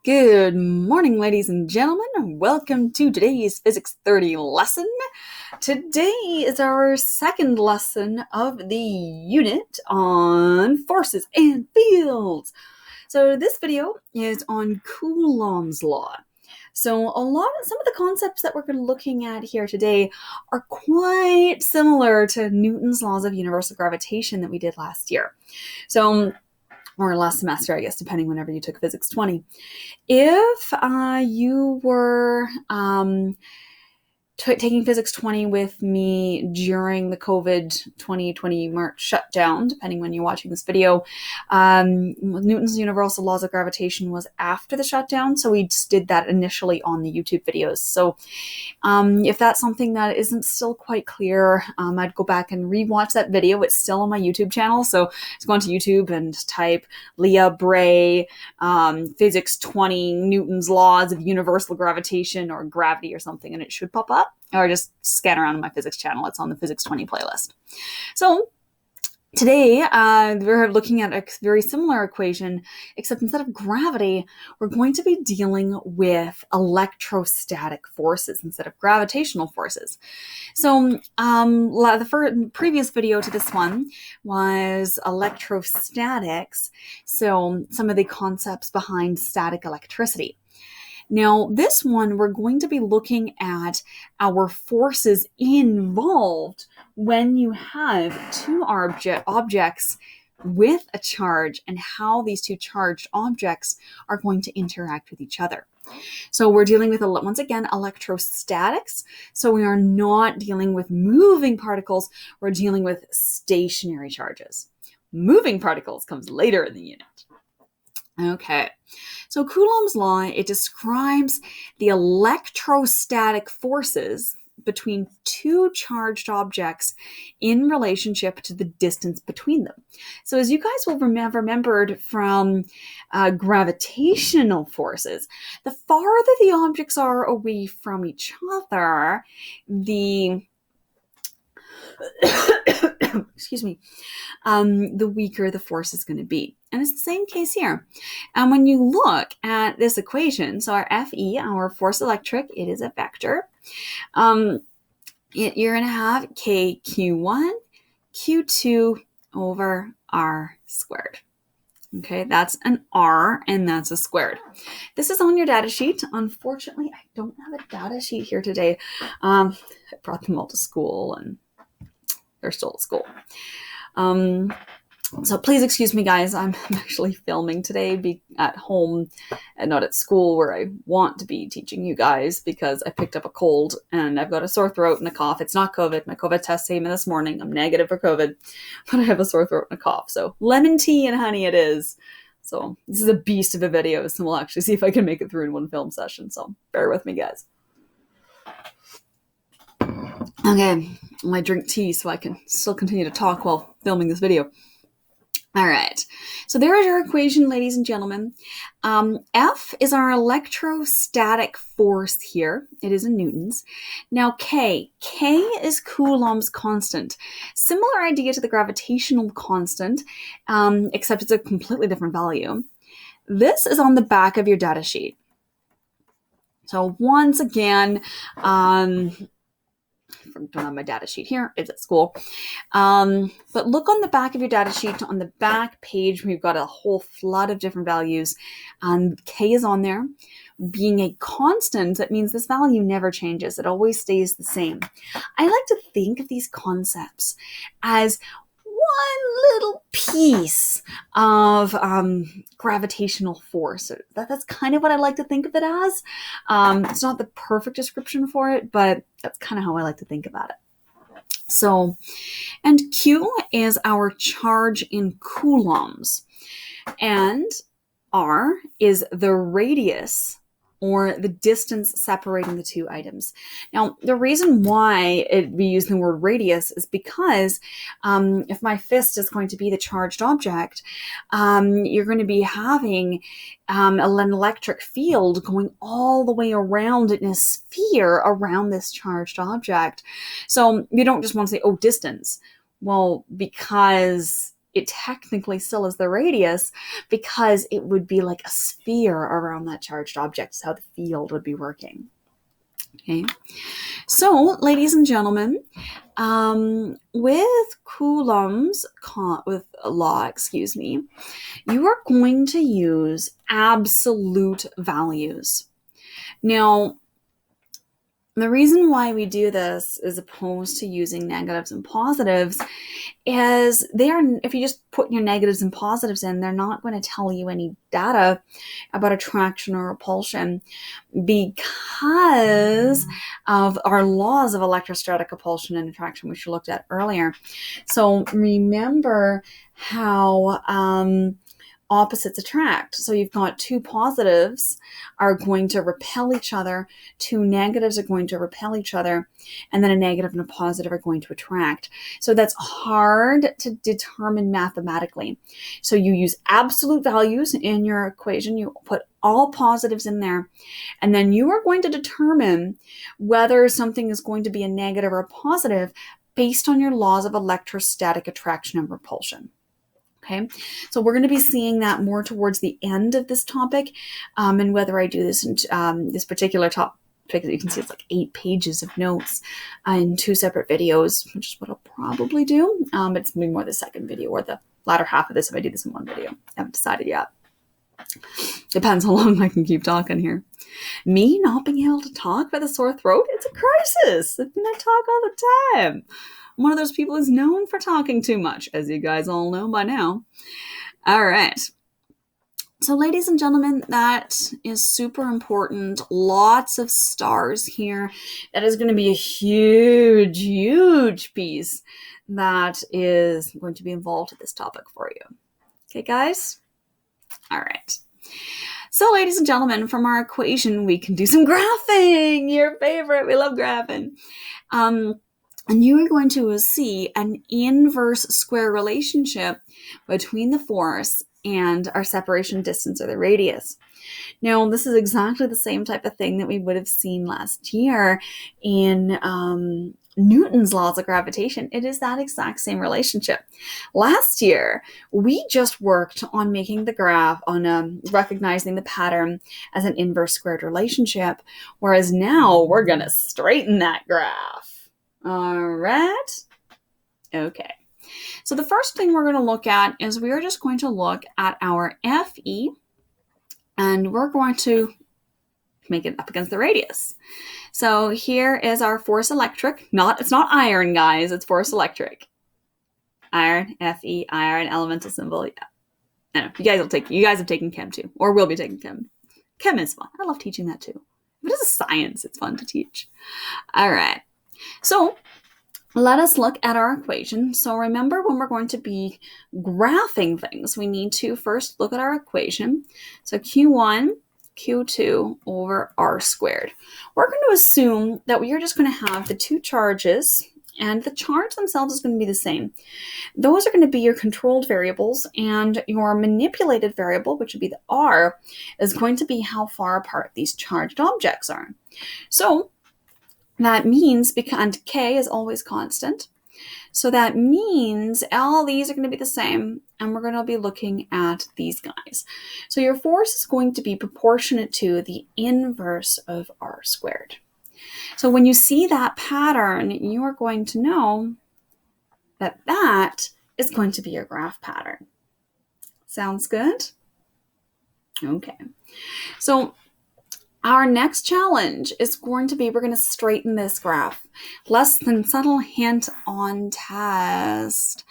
Good morning, ladies and gentlemen. Welcome to today's Physics 30 lesson. Today is our second lesson of the unit on forces and fields. So this video is on Coulomb's Law. So some of the concepts that we're looking at here today are quite similar to Newton's laws of universal gravitation that we did last year. Or last semester, I guess, depending whenever you took Physics 20. If you were taking Physics 20 with me during the COVID 2020 March shutdown, depending when you're watching this video, Newton's universal laws of gravitation was after the shutdown, so we just did that initially on the YouTube videos. So if that's something that isn't still quite clear, I'd go back and rewatch that video. It's still on my YouTube channel, so just go onto YouTube and type Leah Bray, Physics 20, Newton's laws of universal gravitation or gravity or something, and it should pop up. Or just scan around on my physics channel. It's on the Physics 20 playlist. So today, we're looking at a very similar equation, except instead of gravity, we're going to be dealing with electrostatic forces instead of gravitational forces. So the previous video to this one was electrostatics, so some of the concepts behind static electricity. Now, this one, we're going to be looking at our forces involved when you have two objects with a charge and how these two charged objects are going to interact with each other. So we're dealing with, once again, electrostatics. So we are not dealing with moving particles. We're dealing with stationary charges. Moving particles comes later in the unit. Okay, so Coulomb's law, it describes the electrostatic forces between two charged objects in relationship to the distance between them. So as you guys will have remembered from gravitational forces, the farther the objects are away from each other, the excuse me, the weaker the force is going to be. And it's the same case here. And when you look at this equation, so our Fe, our force electric, it is a vector. You're going to have KQ1, Q2 over R squared. Okay, that's an R and that's a squared. This is on your data sheet. Unfortunately, I don't have a data sheet here today. I brought them all to school and they're still at school. So please excuse me, guys. I'm actually filming today at home and not at school where I want to be teaching you guys because I picked up a cold and I've got a sore throat and a cough. It's not COVID. My COVID test came in this morning. I'm negative for COVID, but I have a sore throat and a cough. So lemon tea and honey it is. So this is a beast of a video, so we'll actually see if I can make it through in one film session. So bear with me, guys. Okay, I drink tea so I can still continue to talk while filming this video. All right, so there is your equation, ladies and gentlemen. F is our electrostatic force here. It is in newtons. Now K is Coulomb's constant. Similar idea to the gravitational constant, except it's a completely different value. This is on the back of your data sheet. So once again, I don't have my data sheet here. It's at school. But look on the back of your data sheet. On the back page, we've got a whole flood of different values. K is on there. Being a constant, that means this value never changes. It always stays the same. I like to think of these concepts as one little piece of gravitational force. That's kind of what I like to think of it as. It's not the perfect description for it, but that's kind of how I like to think about it. So, and Q is our charge in coulombs, and R is the radius or the distance separating the two items. Now, the reason why we use the word radius is because if my fist is going to be the charged object, you're going to be having an electric field going all the way around in a sphere around this charged object. So you don't just want to say, oh, distance. Well, because it technically still is the radius because it would be like a sphere around that charged object. Is how the field would be working. Okay. So, ladies and gentlemen, with Coulomb's law, you are going to use absolute values. Now, the reason why we do this as opposed to using negatives and positives is if you just put your negatives and positives in, they're not going to tell you any data about attraction or repulsion because of our laws of electrostatic repulsion and attraction, which we looked at earlier. So remember how opposites attract. So you've got two positives are going to repel each other, two negatives are going to repel each other, and then a negative and a positive are going to attract. So that's hard to determine mathematically. So you use absolute values in your equation, you put all positives in there, and then you are going to determine whether something is going to be a negative or a positive based on your laws of electrostatic attraction and repulsion. Okay, so we're going to be seeing that more towards the end of this topic, and whether I do this in this particular topic, you can see it's like 8 pages of notes in 2 separate videos, which is what I'll probably do. It's maybe more the second video or the latter half of this if I do this in one video. I haven't decided yet. Depends how long I can keep talking here. Me not being able to talk with a sore throat, it's a crisis. I mean, I talk all the time. I'm one of those people who's known for talking too much, as you guys all know by now. All right. So, ladies and gentlemen, that is super important. Lots of stars here. That is going to be a huge, huge piece that is going to be involved with this topic for you. Okay, guys? All right. So, ladies and gentlemen, from our equation, we can do some graphing. Your favorite. We love graphing. And you are going to see an inverse square relationship between the force and our separation distance, or the radius. Now, this is exactly the same type of thing that we would have seen last year in Newton's laws of gravitation. It is that exact same relationship. Last year, we just worked on making the graph, on recognizing the pattern as an inverse squared relationship, whereas now we're going to straighten that graph. All right. Okay. So the first thing we're going to look at is we're just going to look at our FE, and we're going to make it up against the radius. So here is our force electric. It's not iron, guys. It's force electric. Iron, Fe, iron, elemental symbol. Yeah. I know. You guys have taken chem too, or will be taking chem. Chem is fun. I love teaching that too. If it is a science, it's fun to teach. All right. So let us look at our equation. So remember, when we're going to be graphing things, we need to first look at our equation. So Q1, Q2 over R squared. We're going to assume that we are just going to have the two charges, and the charge themselves is going to be the same. Those are going to be your controlled variables, and your manipulated variable, which would be the R, is going to be how far apart these charged objects are. So that means, and K is always constant, so that means all these are going to be the same, and we're going to be looking at these guys. So your force is going to be proportionate to the inverse of R squared. So when you see that pattern, you are going to know that that is going to be your graph pattern. Sounds good? Okay. So our next challenge is going to be, we're going to straighten this graph. Less than subtle hint on test.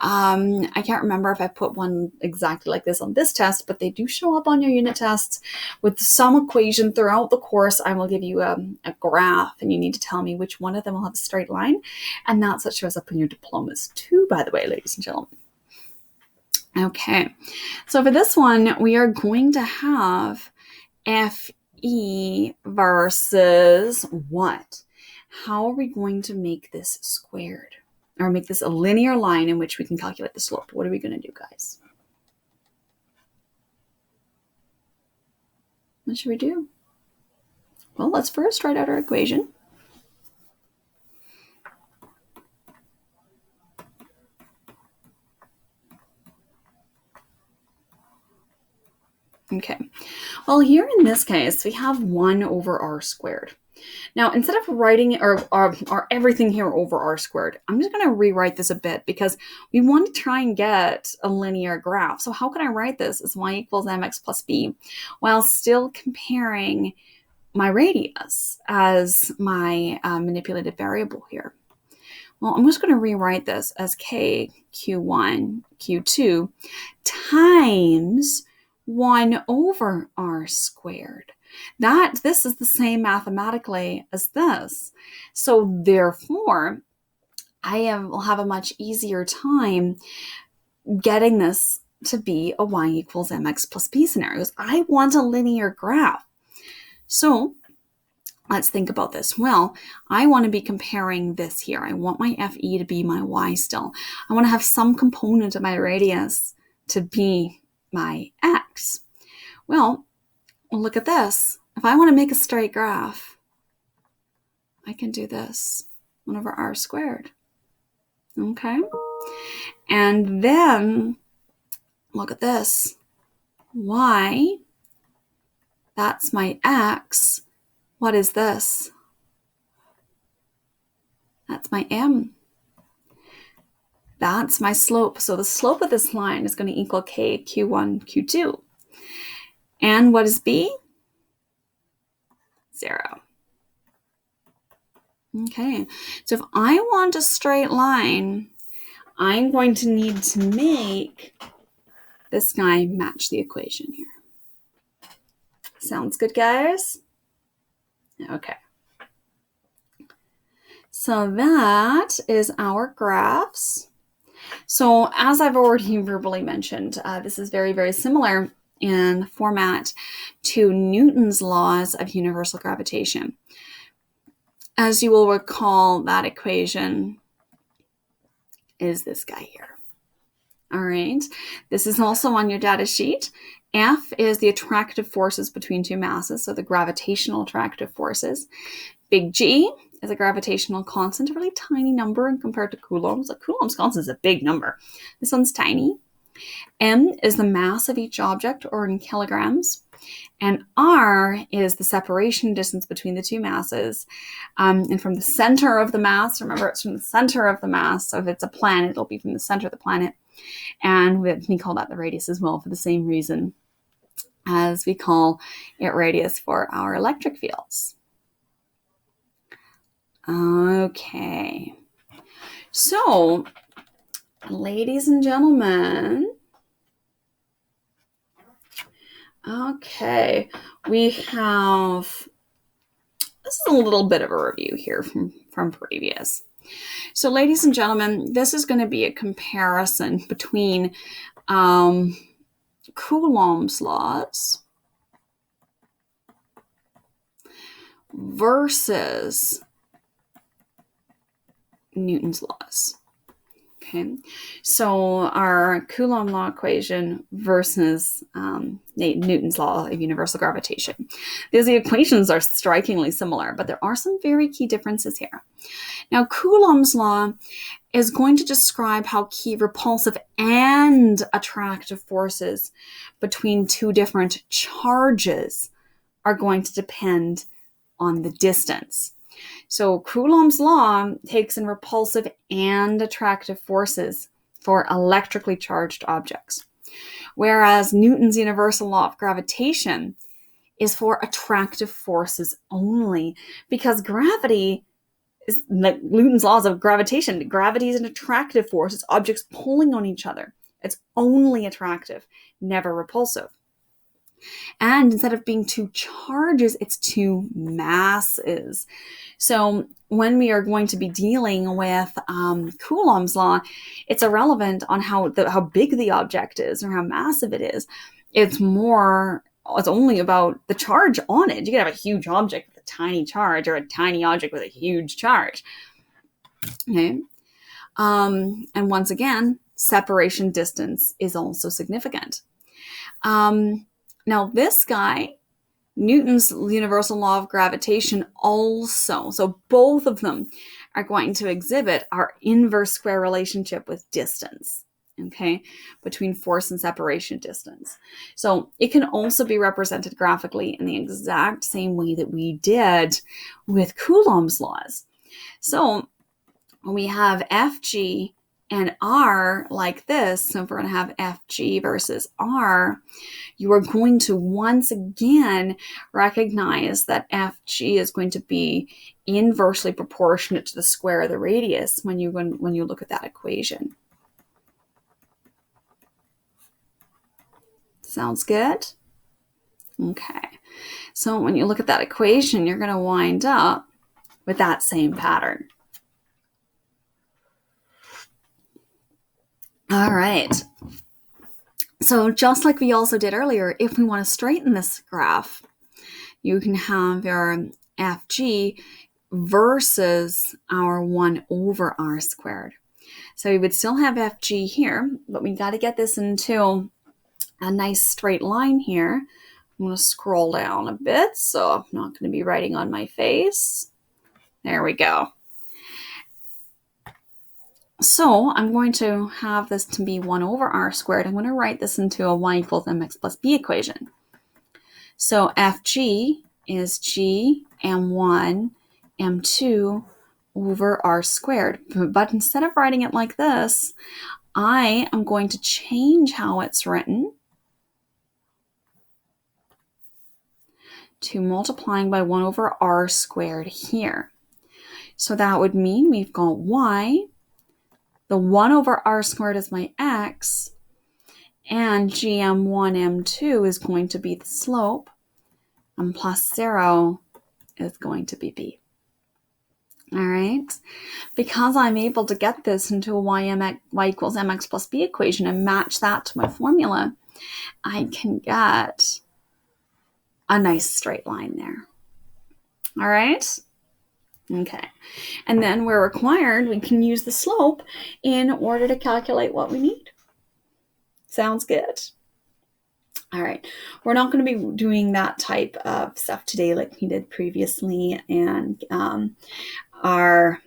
I can't remember if I put one exactly like this on this test, but they do show up on your unit tests with some equation throughout the course. I will give you a graph, and you need to tell me which one of them will have a straight line. And that's what shows up in your diplomas too, by the way, ladies and gentlemen. Okay, so for this one, we are going to have FE versus what? How are we going to make this squared? Or make this a linear line in which we can calculate the slope? What are we going to do, guys? What should we do? Well, let's first write out our equation. Okay. Well, here in this case, we have 1 over r squared. Now, instead of writing or everything here over r squared, I'm just going to rewrite this a bit because we want to try and get a linear graph. So how can I write this as y equals mx plus b while still comparing my radius as my manipulated variable here? Well, I'm just going to rewrite this as k q1 q2 times 1 over r squared. This is the same mathematically as this. So therefore, will have a much easier time getting this to be a y equals mx plus b scenario, because I want a linear graph. So let's think about this. Well, I want to be comparing this here. I want my FE to be my y still. I want to have some component of my radius to be my x. Well, look at this. If I want to make a straight graph, I can do this, 1 over r squared. Okay? And then, look at this. Y, that's my x. What is this? That's my m. That's my slope. So the slope of this line is going to equal k q1 q2. And what is b? 0. Okay, so if I want a straight line, I'm going to need to make this guy match the equation here. Sounds good, guys? Okay. So that is our graphs. So as I've already verbally mentioned, this is very, very similar in format to Newton's laws of universal gravitation. As you will recall, that equation is this guy here. All right, this is also on your data sheet. F is the attractive forces between two masses, so the gravitational attractive forces. Big G is a gravitational constant, a really tiny number compared to Coulomb's. A Coulomb's constant is a big number. This one's tiny. M is the mass of each object, or in kilograms. And R is the separation distance between the two masses. And from the center of the mass, remember it's from the center of the mass, so if it's a planet, it'll be from the center of the planet. And we call that the radius as well for the same reason as we call it radius for our electric fields. Okay. So, ladies and gentlemen, okay, we have, this is a little bit of a review here from previous. So ladies and gentlemen, this is going to be a comparison between Coulomb's laws versus Newton's laws. Okay, so our Coulomb law equation versus Newton's law of universal gravitation. The equations are strikingly similar, but there are some very key differences here. Now, Coulomb's law is going to describe how key repulsive and attractive forces between two different charges are going to depend on the distance. So Coulomb's law takes in repulsive and attractive forces for electrically charged objects, whereas Newton's universal law of gravitation is for attractive forces only, because gravity is like Newton's laws of gravitation. Gravity is an attractive force. It's objects pulling on each other. It's only attractive, never repulsive. And instead of being two charges, it's two masses. So when we are going to be dealing with Coulomb's law, it's irrelevant on how big the object is or how massive it is. It's only about the charge on it. You can have a huge object with a tiny charge, or a tiny object with a huge charge. Okay. And once again, separation distance is also significant. Now this guy, Newton's universal law of gravitation also, so both of them are going to exhibit our inverse square relationship with distance. okay, between force and separation distance. So it can also be represented graphically in the exact same way that we did with Coulomb's laws. So when we have Fg and R like this, so if we're going to have Fg versus R, you are going to once again recognize that Fg is going to be inversely proportionate to the square of the radius when you look at that equation. Sounds good? Okay. So when you look at that equation, you're going to wind up with that same pattern. All right. So just like we also did earlier, if we want to straighten this graph, you can have your Fg versus our 1 over r squared. So we would still have Fg here, but we got to get this into a nice straight line here. I'm going to scroll down a bit, so I'm not going to be writing on my face. There we go. So I'm going to have this to be 1 over r squared. I'm going to write this into a y equals mx plus b equation. So Fg is g m1 m2 over r squared. But instead of writing it like this, I am going to change how it's written to multiplying by 1 over r squared here. So that would mean we've got y, the 1 over r squared is my x, and gm1, m2 is going to be the slope, and plus 0 is going to be b. All right? Because I'm able to get this into a y equals mx plus b equation and match that to my formula, I can get a nice straight line there. All right? Okay. And then where required, we can use the slope in order to calculate what we need. Sounds good? All right. We're not going to be doing that type of stuff today like we did previously, and our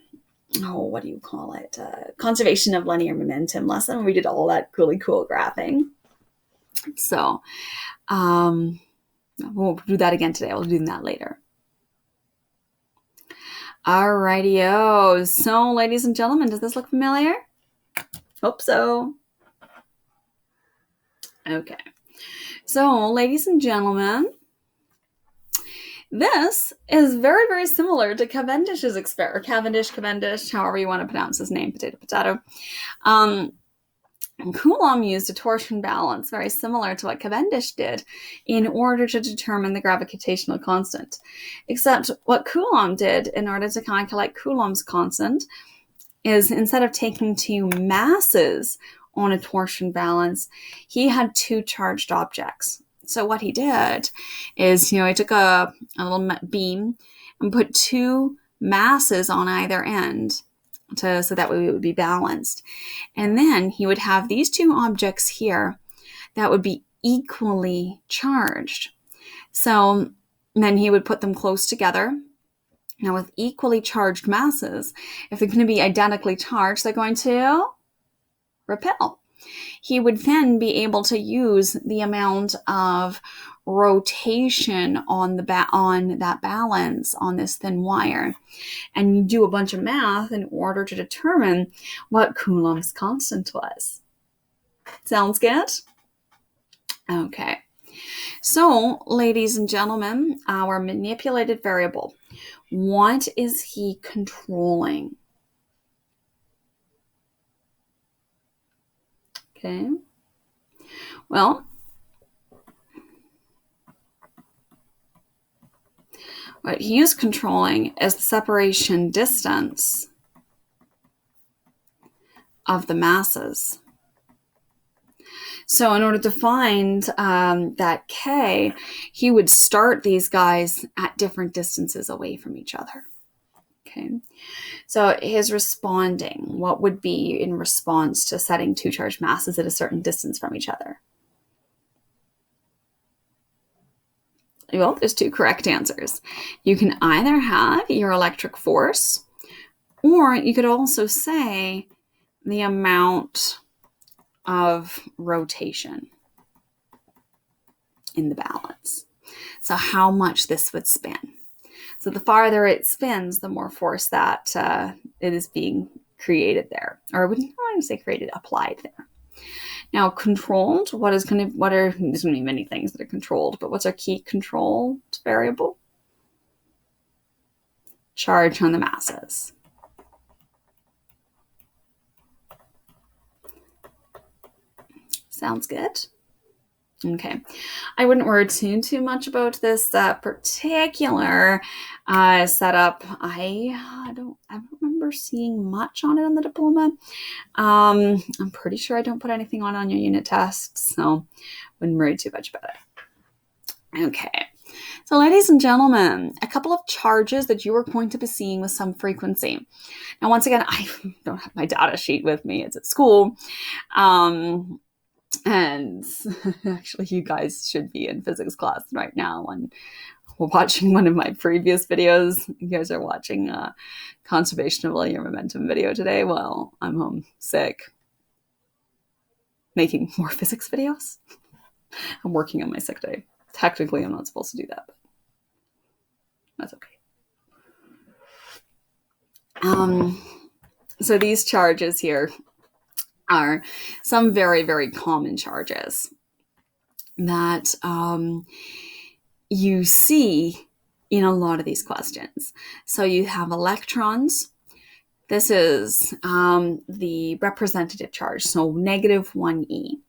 what do you call it? Conservation of linear momentum lesson. We did all that really cool graphing. So we'll do that again today. We'll do that later. Alrighty-o. So, ladies and gentlemen, does this look familiar? Hope so. Okay. So, ladies and gentlemen, this is very, very similar to Cavendish's experiment. Cavendish, however you want to pronounce his name, potato. Coulomb used a torsion balance very similar to what Cavendish did in order to determine the gravitational constant. Except what Coulomb did in order to calculate Coulomb's constant is, instead of taking two masses on a torsion balance, he had two charged objects. So what he did is, he took a little beam and put two masses on either end so that way it would be balanced. And then he would have these two objects here that would be equally charged. So then he would put them close together. Now with equally charged masses, if they're going to be identically charged, they're going to repel. He would then be able to use the amount of rotation on that balance on this thin wire, and you do a bunch of math in order to determine what Coulomb's constant was. Sounds good? Okay. So, ladies and gentlemen, our manipulated variable, what is he controlling? Okay. Well, what he is controlling is the separation distance of the masses. So in order to find that K, he would start these guys at different distances away from each other. Okay. So his responding, what would be in response to setting two charged masses at a certain distance from each other? Well, there's two correct answers. You can either have your electric force, or you could also say the amount of rotation in the balance. So how much this would spin. So the farther it spins, the more force that it is being created there, or I wouldn't say created, applied there. Now, controlled, there's going to be many things that are controlled, but what's our key controlled variable? Charge on the masses. Sounds good? Okay. I wouldn't worry too much about this particular setup. I don't remember seeing much on it on the diploma. I'm pretty sure I don't put anything on your unit tests, so wouldn't worry too much about it. Okay. So ladies and gentlemen, a couple of charges that you are going to be seeing with some frequency. Now, once again, I don't have my data sheet with me. It's at school. And actually, you guys should be in physics class right now and we're watching one of my previous videos. You guys are watching a conservation of linear momentum video today. Well, I'm home sick, making more physics videos. I'm working on my sick day. Technically, I'm not supposed to do that, but that's okay. So these charges here are some very, very common charges that you see in a lot of these questions. So you have electrons. This is the representative charge, so -1e.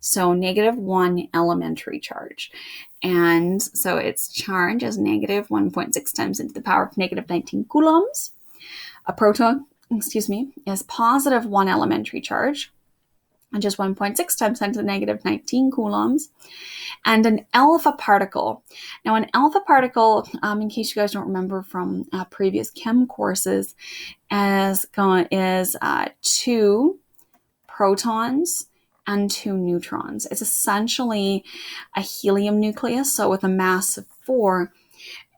So -1 elementary charge. And so its charge is -1.6 times into the power of -19 coulombs. A proton, is +1 elementary charge, and just 1.6 times 10 to the -19 coulombs. And an alpha particle. Now, an alpha particle, in case you guys don't remember from previous chem courses, is 2 protons and 2 neutrons. It's essentially a helium nucleus, so with a mass of 4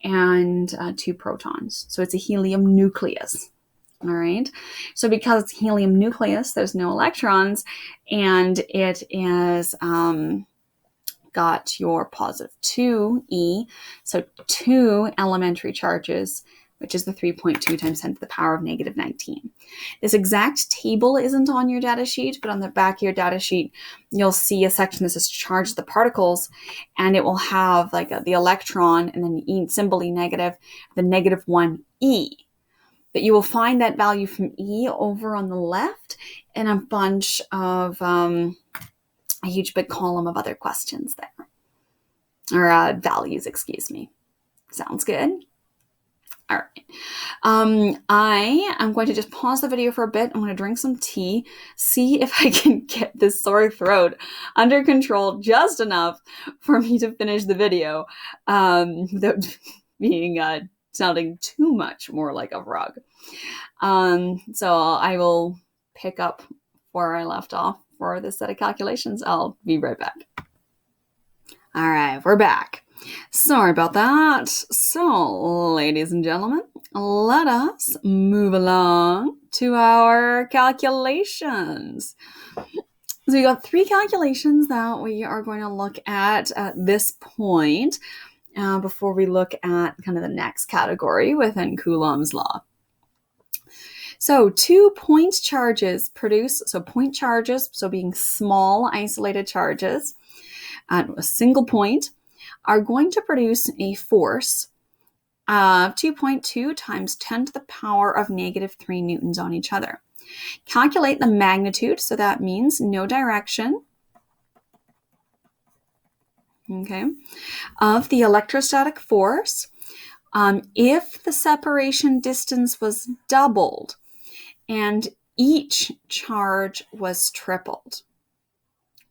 and 2 protons. So it's a helium nucleus. All right. So because it's helium nucleus, there's no electrons, and it is got your +2e, so 2 elementary charges, which is the 3.2 times 10 to the power of -19. This exact table isn't on your data sheet, but on the back of your data sheet, you'll see a section that says charge the particles, and it will have like the electron and then the E symbol E negative, the -1e. But you will find that value from E over on the left in a bunch of, a huge big column of other questions there. Or values, excuse me. Sounds good? All right. I am going to just pause the video for a bit. I'm going to drink some tea, see if I can get this sore throat under control just enough for me to finish the video without being sounding too much more like a rug. So I will pick up where I left off for this set of calculations. I'll be right back. All right, we're back. Sorry about that. So, ladies and gentlemen, let us move along to our calculations. So we got 3 calculations that we are going to look at this point before we look at kind of the next category within Coulomb's law. So 2 point charges produce, so point charges, so being small isolated charges at a single point, are going to produce a force of 2.2 times 10 to the power of -3 newtons on each other. Calculate the magnitude, so that means no direction, okay, of the electrostatic force if the separation distance was doubled and each charge was tripled.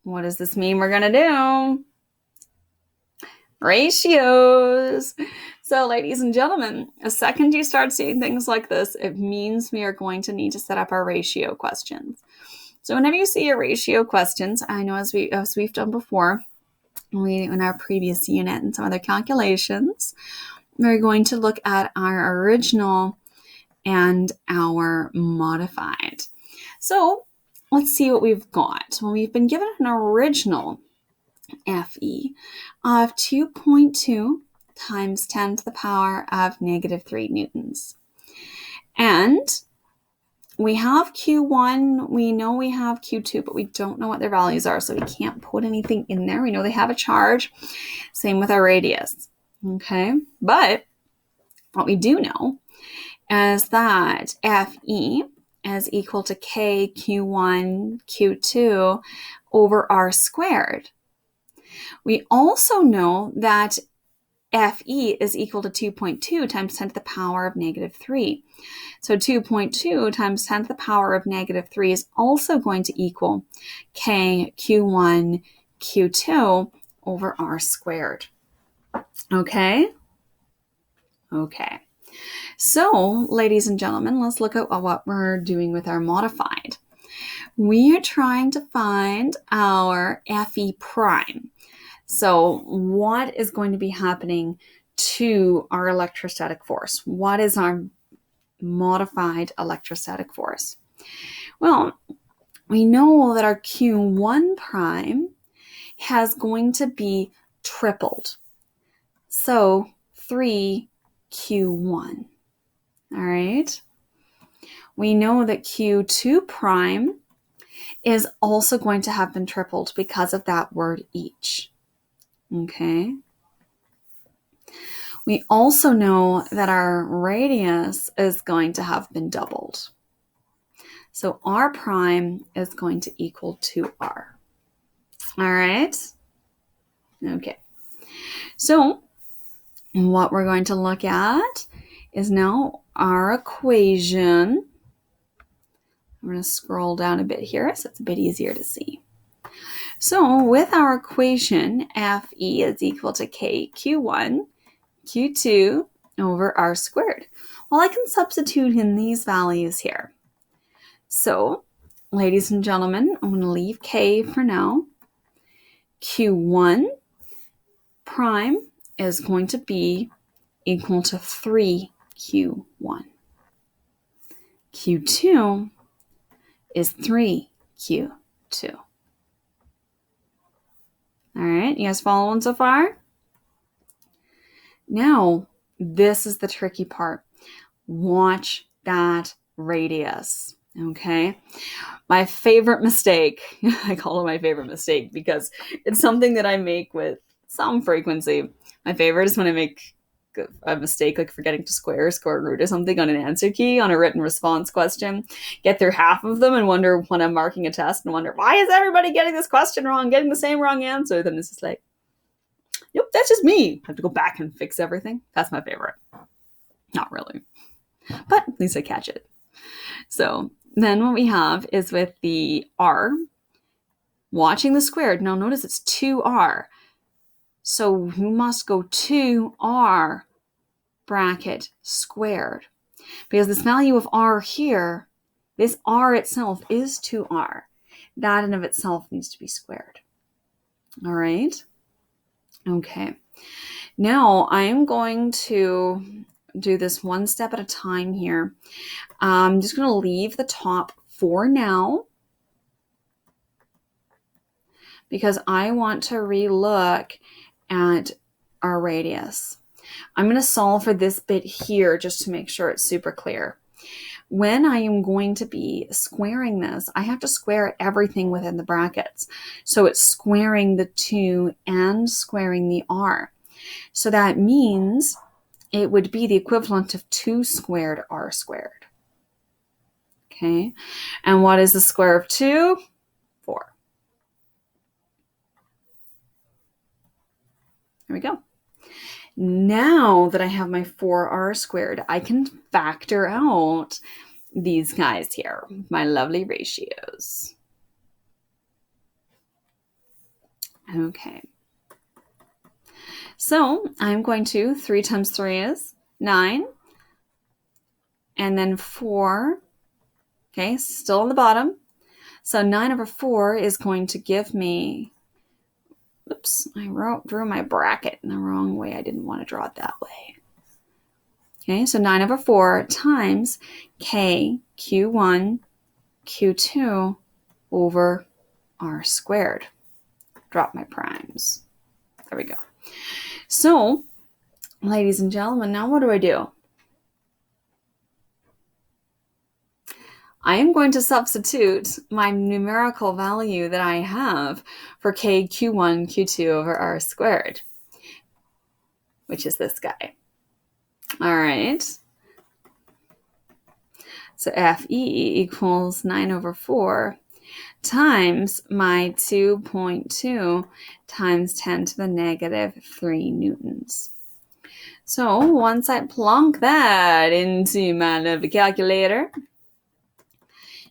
What does this mean we're going to do? Ratios. So, ladies and gentlemen, the second you start seeing things like this, it means we are going to need to set up our ratio questions. So whenever you see your ratio questions, I know as we've done before, in our previous unit and some other calculations, we're going to look at our original and our modified. So let's see what we've got. Well, we've been given an original Fe of 2.2 times 10 to the power of negative 3 newtons. And we have Q1, we know we have Q2, but we don't know what their values are, so we can't put anything in there. We know they have a charge. Same with our radius. Okay, but what we do know is that Fe is equal to K Q1 Q2 over R squared. We also know that Fe is equal to 2.2 times 10 to the power of negative 3. So 2.2 times 10 to the power of negative 3 is also going to equal K Q1 Q2 over R squared. Okay? Okay. So, ladies and gentlemen, let's look at what we're doing with our modified. We are trying to find our Fe prime. So what is going to be happening to our electrostatic force? What is our modified electrostatic force? Well, we know that our Q1 prime has going to be tripled. So 3Q1. All right. We know that Q2 prime is also going to have been tripled because of that word each. Okay. We also know that our radius is going to have been doubled. So R prime is going to equal 2R. All right. Okay. So what we're going to look at is now our equation. I'm going to scroll down a bit here so it's a bit easier to see. So with our equation, Fe is equal to KQ1, Q2 over R squared. Well, I can substitute in these values here. So, ladies and gentlemen, I'm going to leave K for now. Q1 prime is going to be equal to 3Q1. Q2 is 3Q2. All right, you guys following so far? Now, this is the tricky part. Watch that radius, okay? My favorite mistake, I call it my favorite mistake because it's something that I make with some frequency. My favorite is when I make a mistake like forgetting to square root or something on an answer key on a written response question, get through half of them and wonder when I'm marking a test and wonder, why is everybody getting this question wrong, getting the same wrong answer? Then it's just like, yep, that's just me. I have to go back and fix everything. That's my favorite. Not really. But at least I catch it. So then what we have is with the R, watching the squared. Now notice it's 2R. So you must go 2R bracket squared. Because this value of R here, this R itself is 2R. That in of itself needs to be squared. All right. Okay. Now I am going to do this one step at a time here. I'm just going to leave the top for now because I want to relook at our radius. I'm going to solve for this bit here just to make sure it's super clear. When I am going to be squaring this, I have to square everything within the brackets. So it's squaring the 2 and squaring the R. So that means it would be the equivalent of 2 squared R squared. Okay. And what is the square of 2? 4. There we go. Now that I have my 4R squared, I can factor out these guys here, my lovely ratios. Okay. So I'm going to 3 times 3 is 9. And then 4. Okay, still on the bottom. So 9 over 4 is going to give me, oops, I drew my bracket in the wrong way. I didn't want to draw it that way. Okay, so 9 over 4 times K Q1 Q2 over r squared. Drop my primes. There we go. So, ladies and gentlemen, now what do? I am going to substitute my numerical value that I have for k q1 q2 over r squared, which is this guy. All right. So Fe equals 9 over 4 times my 2.2 times 10 to the negative 3 newtons. So once I plunk that into my calculator,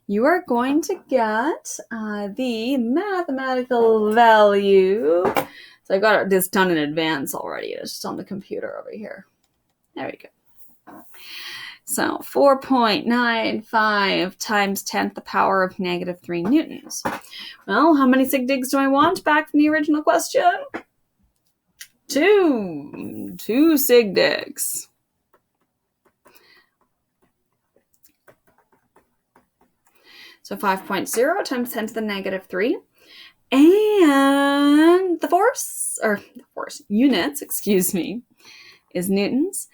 you are going to get the mathematical value. So I got this done in advance already. It's just on the computer over here. There we go. So 4.95 times 10 to the power of negative 3 newtons. Well, how many sig digs do I want back from the original question? 2. 2 sig digs. So 5.0 times 10 to the negative 3. And the units, is newtons.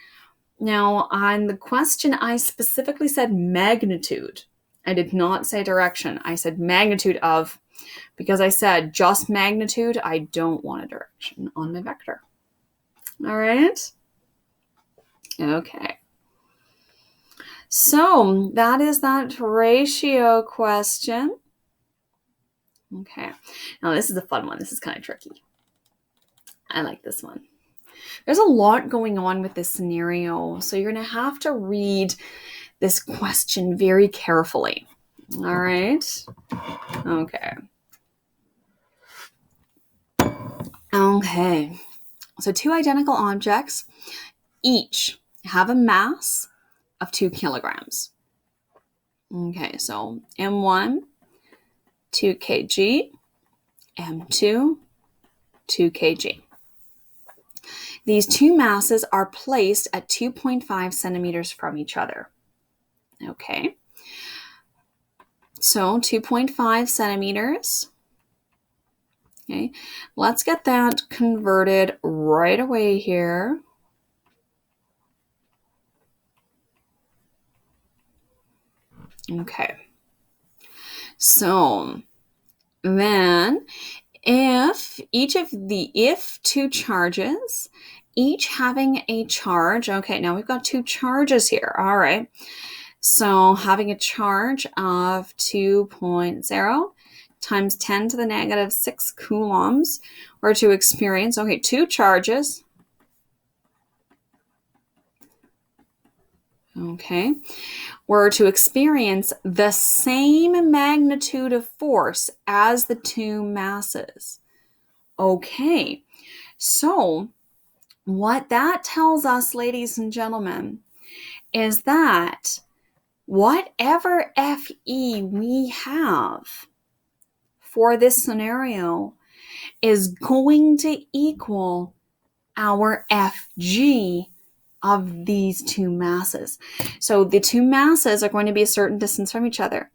Now, on the question, I specifically said magnitude. I did not say direction. I said magnitude of, because I said just magnitude. I don't want a direction on my vector. All right? Okay. So that is that ratio question. Okay. Now, this is a fun one. This is kind of tricky. I like this one. There's a lot going on with this scenario, so you're going to have to read this question very carefully. All right? Okay. Okay. So 2 identical objects each have a mass of 2 kilograms. Okay, so M1, 2 kg, M2, 2 kg. These 2 masses are placed at 2.5 centimeters from each other. Okay. So 2.5 centimeters. Okay. Let's get that converted right away here. Okay. So then if 2 charges, each having a charge, okay, now we've got 2 charges here, all right. So having a charge of 2.0 times 10 to the negative 6 coulombs were to experience, okay, 2 charges, okay, were to experience the same magnitude of force as the 2 masses. Okay, so what that tells us, ladies and gentlemen, is that whatever Fe we have for this scenario is going to equal our Fg of these 2 masses. So the 2 masses are going to be a certain distance from each other,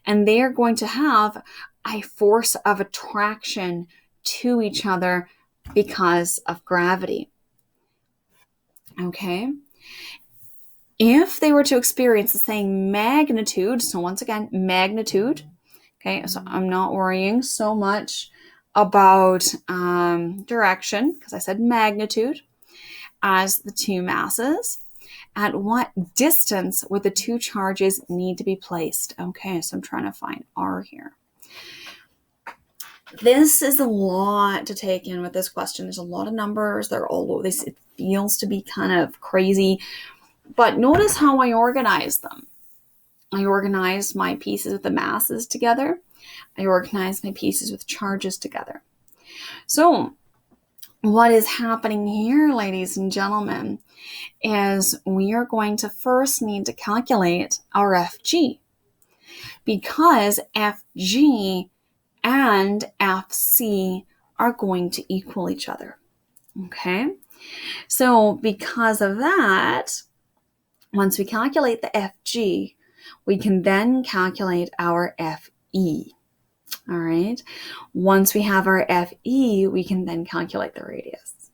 and they are going to have a force of attraction to each other because of gravity. Okay? If they were to experience the same magnitude, so once again, magnitude, okay, so I'm not worrying so much about direction, because I said magnitude, as the 2 masses, at what distance would the 2 charges need to be placed? Okay, so I'm trying to find R here. This is a lot to take in with this question. There's a lot of numbers. They're all over this. It feels to be kind of crazy. But notice how I organize them. I organize my pieces with the masses together. I organize my pieces with charges together. So what is happening here, ladies and gentlemen, is we are going to first need to calculate our Fg, because Fg and Fc are going to equal each other. Okay? So because of that, once we calculate the Fg, we can then calculate our Fe. All right. Once we have our FE, we can then calculate the radius.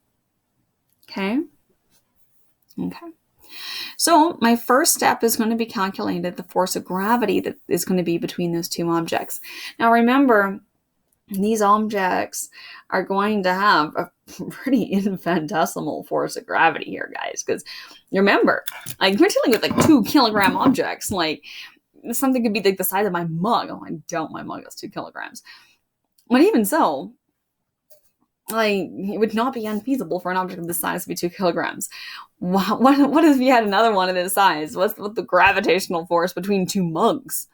Okay. Okay. So my first step is going to be calculated the force of gravity that is going to be between those two objects. Now remember, these objects are going to have a pretty infinitesimal force of gravity here, guys, because remember, like, we're dealing with like 2 kilogram objects. Like, something could be like the size of my mug. Oh, my mug is 2 kilograms. But even so, like, it would not be unfeasible for an object of this size to be 2 kilograms. What if you had another one of this size? What's the gravitational force between 2 mugs?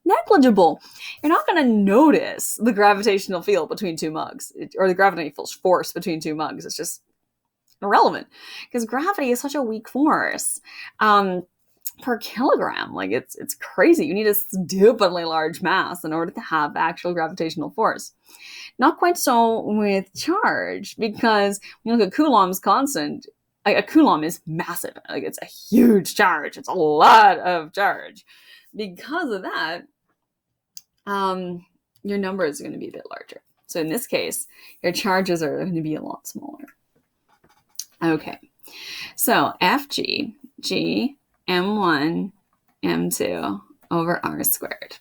Negligible. You're not going to notice the gravitational field between 2 mugs, or the gravitational force between 2 mugs. It's just irrelevant, because gravity is such a weak force per kilogram. Like, it's crazy. You need a stupidly large mass in order to have actual gravitational force. Not quite so with charge, because when you look at Coulomb's constant, like, a Coulomb is massive. Like, it's a huge charge. It's a lot of charge. Because of that, your number is going to be a bit larger. So in this case, your charges are going to be a lot smaller. Okay, so FG, G, M1, M2 over R squared.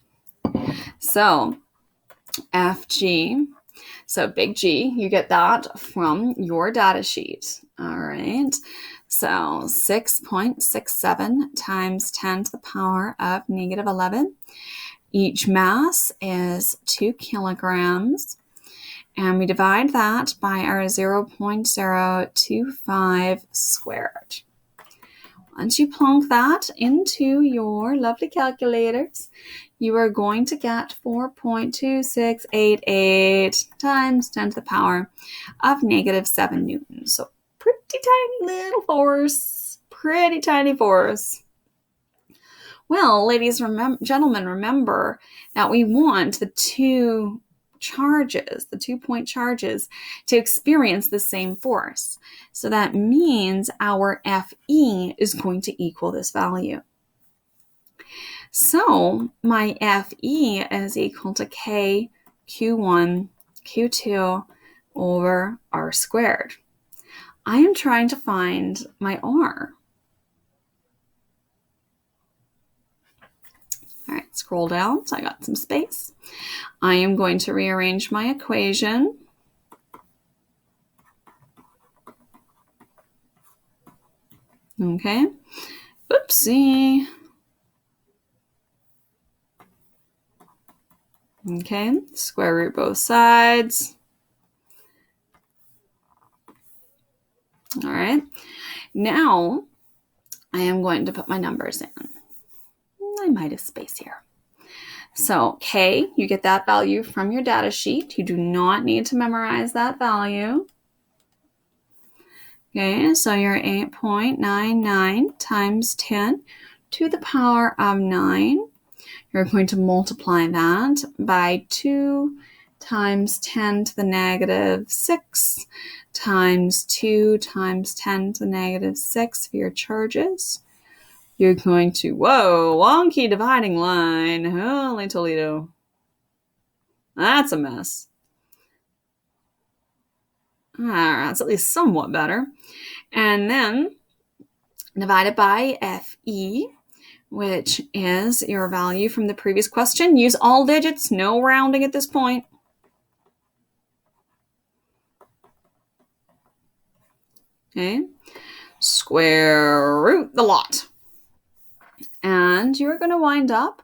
So FG, so big G, you get that from your data sheet. All right, so 6.67 times 10 to the power of negative 11. Each mass is 2 kilograms. And we divide that by our 0.025 squared. Once you plunk that into your lovely calculators, you are going to get 4.2688 times 10 to the power of negative 7 newtons. So pretty tiny little force. Pretty tiny force. Well, ladies and gentlemen, remember that we want the 2 charges, the 2-point charges, to experience the same force. So that means our FE is going to equal this value. So my FE is equal to K Q1 Q2 over R squared. I am trying to find my R. All right, scroll down, so I got some space. I am going to rearrange my equation. Okay, oopsie. Okay, square root both sides. All right, now I am going to put my numbers in. I might have space here. So K, you get that value from your data sheet. You do not need to memorize that value. Okay, so you're 8.99 times 10 to the power of 9. You're going to multiply that by 2 times 10 to the negative 6 times 2 times 10 to the negative 6 for your charges. You're going to, whoa, wonky dividing line. Holy Toledo. That's a mess. That's at least somewhat better. And then divided by FE, which is your value from the previous question. Use all digits, no rounding at this point. Okay. Square root the lot. And you're going to wind up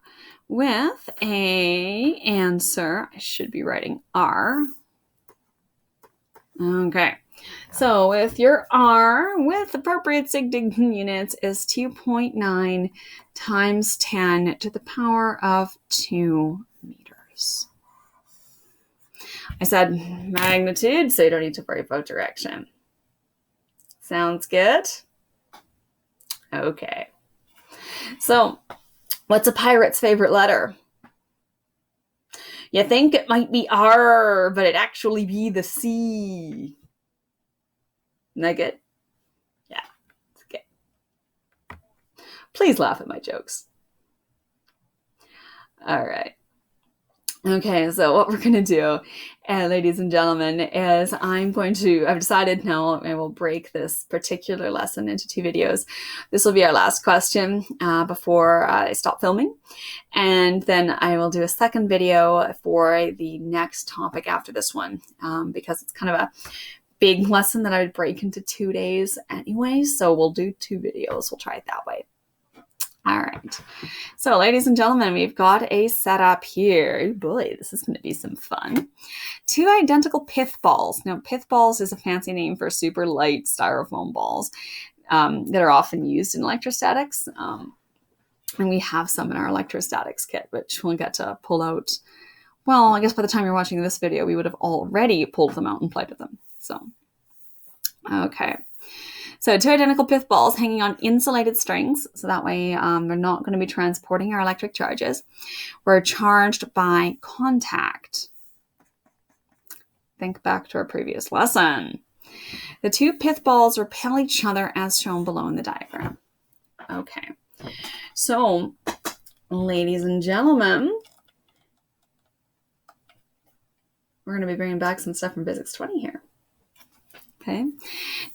with a answer. I should be writing R. Okay. So with your R, with appropriate sig units, is 2.9 times 10 to the power of 2 meters. I said magnitude, so you don't need to worry about direction. Sounds good? Okay. So, what's a pirate's favorite letter? You think it might be R, but it'd actually be the C. Isn't that good? Yeah, it's good. Please laugh at my jokes. All right. Okay, so what we're going to do, ladies and gentlemen, is I've decided now I will break this particular lesson into 2 videos. This will be our last question before I stop filming. And then I will do a second video for the next topic after this one, because it's kind of a big lesson that I would break into 2 days anyway. So we'll do 2 videos. We'll try it that way. All right. So, ladies and gentlemen, we've got a setup here. Oh boy, this is going to be some fun. 2 identical pith balls. Now, pith balls is a fancy name for super light styrofoam balls that are often used in electrostatics. And we have some in our electrostatics kit, which we'll get to pull out. Well, I guess by the time you're watching this video, we would have already pulled them out and played with them. So, okay. So 2 identical pith balls hanging on insulated strings. So that way they're not going to be transporting our electric charges. We're charged by contact. Think back to our previous lesson. The 2 pith balls repel each other as shown below in the diagram. Okay. So, ladies and gentlemen, we're going to be bringing back some stuff from Physics 20 here. Okay.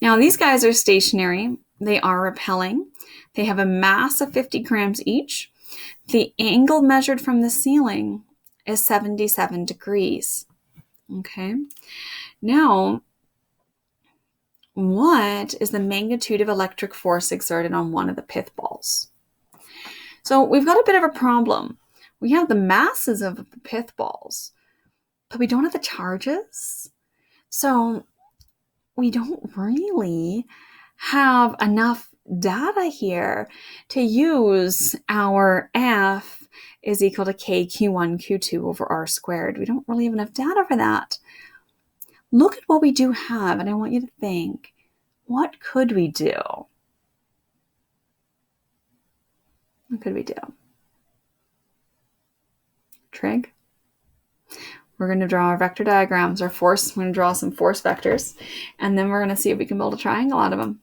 Now, these guys are stationary. They are repelling. They have a mass of 50 grams each. The angle measured from the ceiling is 77 degrees. Okay. Now, what is the magnitude of electric force exerted on one of the pith balls? So we've got a bit of a problem. We have the masses of the pith balls, but we don't have the charges. So we don't really have enough data here to use our F is equal to K Q1 Q2 over R squared. We don't really have enough data for that. Look at what we do have, and I want you to think, what could we do? What could we do? Trig? We're going to draw our vector diagrams, our force. We're going to draw some force vectors, and then we're going to see if we can build a triangle out of them.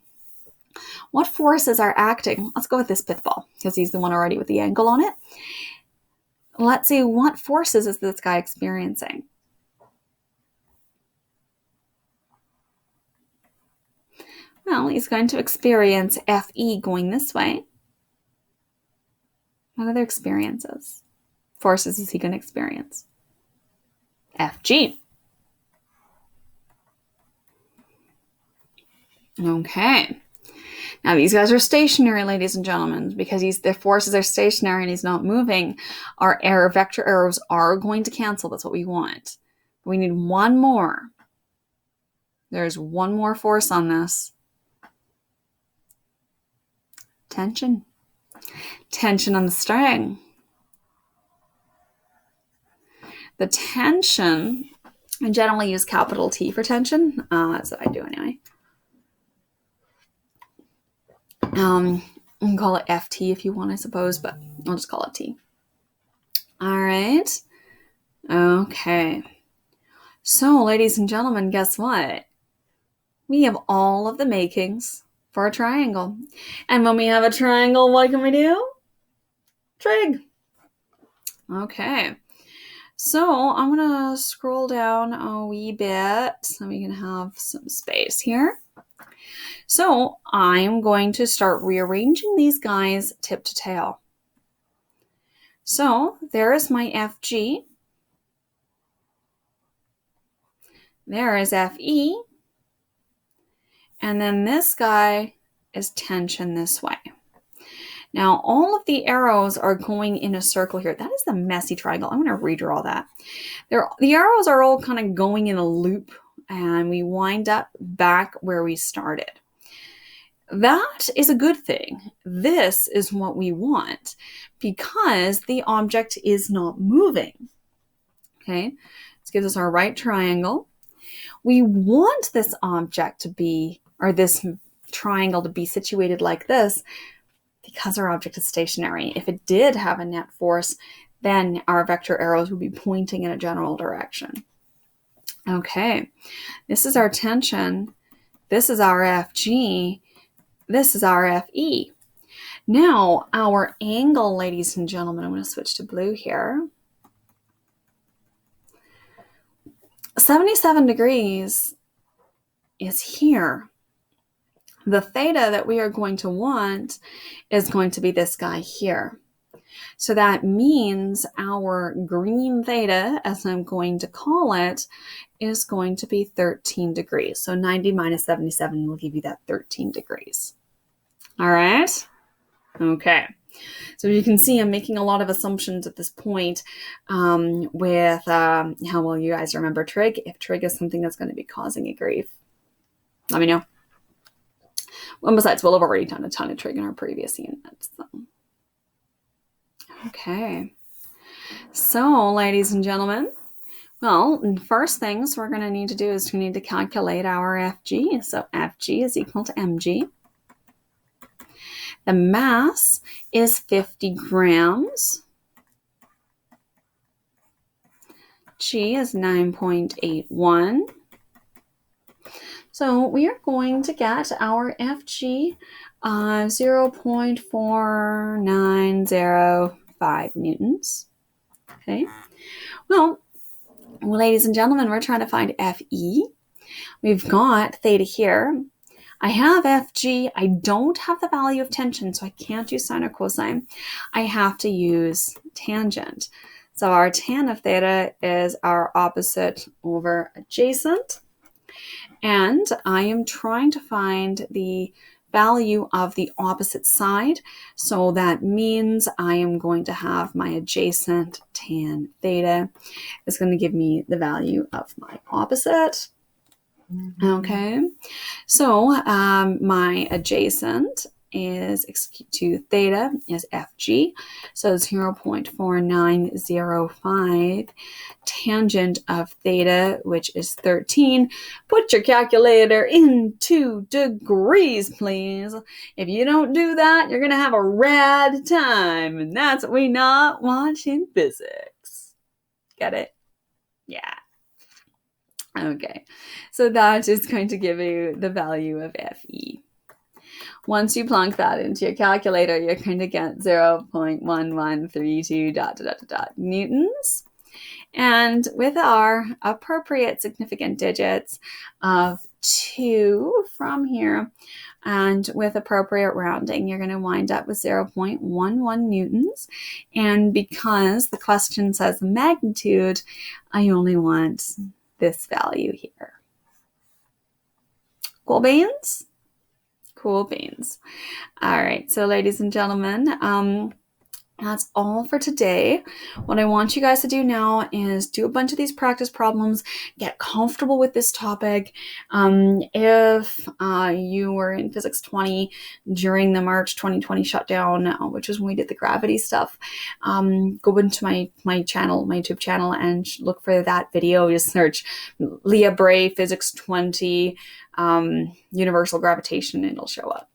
What forces are acting? Let's go with this pith ball, because he's the one already with the angle on it. Let's see, what forces is this guy experiencing? Well, he's going to experience Fe going this way. What other forces is he going to experience? Fg. Okay. Now these guys are stationary, ladies and gentlemen, because the forces are stationary and he's not moving. Our vector arrows are going to cancel. That's what we want. We need one more. There's one more force on this. Tension. Tension on the string. The tension, I generally use capital T for tension. That's what I do anyway. You can call it FT if you want, I suppose, but I'll just call it T. All right. Okay. So, ladies and gentlemen, guess what? We have all of the makings for a triangle. And when we have a triangle, what can we do? Trig. Okay. So I'm going to scroll down a wee bit so we can have some space here. So I'm going to start rearranging these guys tip to tail. So there is my Fg. There is Fe. And then this guy is tension this way. Now, all of the arrows are going in a circle here. That is the messy triangle. I'm going to redraw that. The arrows are all kind of going in a loop, and we wind up back where we started. That is a good thing. This is what we want because the object is not moving. Okay, this gives us our right triangle. We want this object to be, or this triangle to be situated like this, because our object is stationary. If it did have a net force, then our vector arrows would be pointing in a general direction. Okay, this is our tension. This is our Fg. This is our Fe. Now, our angle, ladies and gentlemen, I'm going to switch to blue here. 77 degrees is here. The theta that we are going to want is going to be this guy here. So that means our green theta, as I'm going to call it, is going to be 13 degrees. So 90 minus 77 will give you that 13 degrees. All right? Okay. So you can see I'm making a lot of assumptions at this point with how well you guys remember trig. If trig is something that's going to be causing a grief, let me know. And besides, we'll have already done a ton of trig in our previous units. So. Okay. So, ladies and gentlemen, well, first things we're going to need to do is we need to calculate our Fg. So Fg is equal to mg. The mass is 50 grams. G is 9.81. So we are going to get our Fg 0.4905 newtons. Okay. Well, ladies and gentlemen, we're trying to find Fe. We've got theta here. I have Fg. I don't have the value of tension, so I can't use sine or cosine. I have to use tangent. So our tan of theta is our opposite over adjacent. And I am trying to find the value of the opposite side. So that means I am going to have my adjacent tan theta is going to give me the value of my opposite. Okay, so my adjacent is to theta is Fg, so 0.4905. Tangent of theta, which is 13. Put your calculator into degrees, please. If you don't do that, you're going to have a rad time, and that's what we not want in physics. Get it? Yeah. Okay, so that is going to give you the value of Fe. Once you plunk that into your calculator, you're going to get 0.1132 ... newtons. And with our appropriate significant digits of 2 from here, and with appropriate rounding, you're going to wind up with 0.11 newtons. And because the question says magnitude, I only want this value here. Cool beans? Cool beans. All right, so ladies and gentlemen, that's all for today. What I want you guys to do now is do a bunch of these practice problems, get comfortable with this topic. If you were in Physics 20 during the March 2020 shutdown, which is when we did the gravity stuff, go into my channel, my YouTube channel, and look for that video. Just search Leah Bray Physics 20 Universal Gravitation, and it'll show up.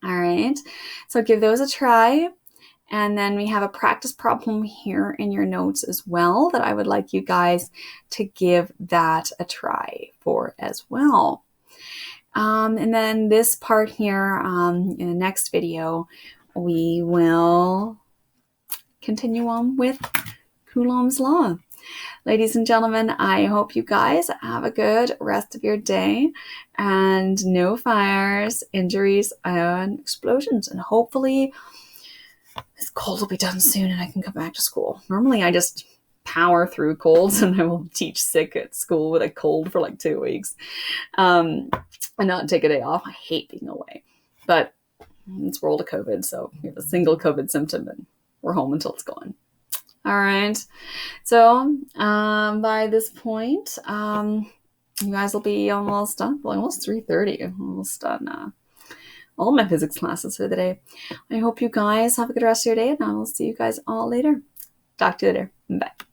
All right, so give those a try. And then we have a practice problem here in your notes as well that I would like you guys to give that a try for as well. And then this part here in the next video, we will continue on with Coulomb's Law. Ladies and gentlemen, I hope you guys have a good rest of your day and no fires, injuries, and explosions. And hopefully this cold will be done soon and I can come back to school. Normally I just power through colds and I will teach sick at school with a cold for like 2 weeks and not take a day off. I hate being away. But it's world of COVID, so we have a single COVID symptom and we're home until it's gone. All right. So by this point, you guys will be almost done. Well, almost 3:30. Almost done all my physics classes for the day. I hope you guys have a good rest of your day, and I will see you guys all later. Talk to you later. Bye.